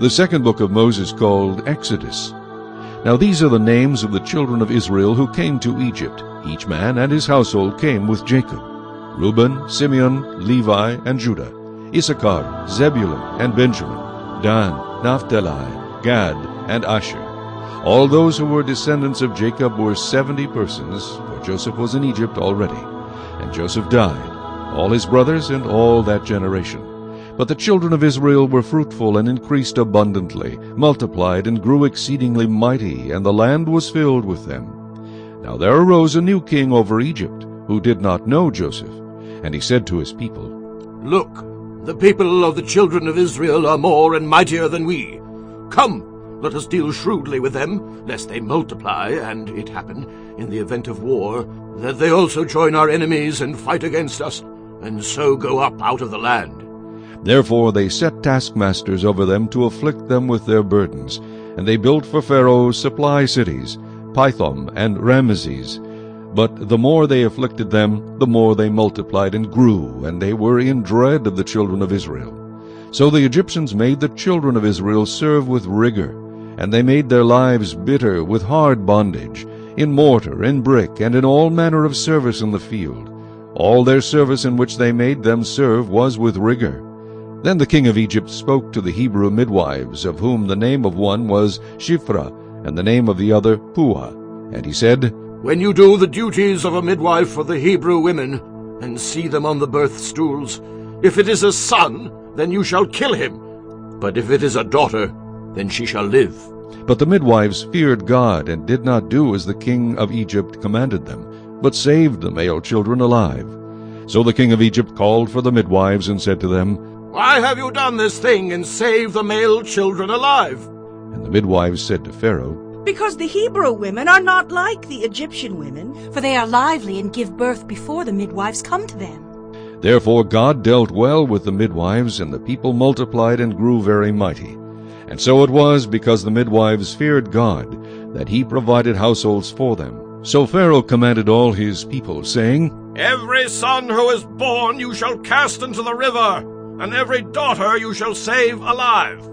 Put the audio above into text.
The second book of Moses, called Exodus. Now these are the names of the children of Israel who came to Egypt. Each man and his household came with Jacob: Reuben, Simeon, Levi, and Judah, Issachar, Zebulun, and Benjamin, Dan, Naphtali, Gad, and Asher. All those who were descendants of Jacob were 70 persons, for Joseph was in Egypt already. And Joseph died, all his brothers, and all that generation. But the children of Israel were fruitful and increased abundantly, multiplied and grew exceedingly mighty, and the land was filled with them. Now there arose a new king over Egypt, who did not know Joseph. And he said to his people, Look, the people of the children of Israel are more and mightier than we. Come, let us deal shrewdly with them, lest they multiply, and it happen, in the event of war, that they also join our enemies and fight against us, and so go up out of the land. Therefore they set taskmasters over them to afflict them with their burdens. And they built for Pharaoh supply cities, Pithom and Ramesses. But the more they afflicted them, the more they multiplied and grew, and they were in dread of the children of Israel. So the Egyptians made the children of Israel serve with rigor, and they made their lives bitter with hard bondage, in mortar, in brick, and in all manner of service in the field. All their service in which they made them serve was with rigor. Then the king of Egypt spoke to the Hebrew midwives, of whom the name of one was Shiphrah, and the name of the other Puah. And he said, When you do the duties of a midwife for the Hebrew women, and see them on the birth stools, if it is a son, then you shall kill him. But if it is a daughter, then she shall live. But the midwives feared God, and did not do as the king of Egypt commanded them, but saved the male children alive. So the king of Egypt called for the midwives, and said to them, Why have you done this thing, and saved the male children alive? And the midwives said to Pharaoh, Because the Hebrew women are not like the Egyptian women. For they are lively and give birth before the midwives come to them. Therefore God dealt well with the midwives, and the people multiplied and grew very mighty. And so it was, because the midwives feared God, that he provided households for them. So Pharaoh commanded all his people, saying, Every son who is born you shall cast into the river, and every daughter you shall save alive.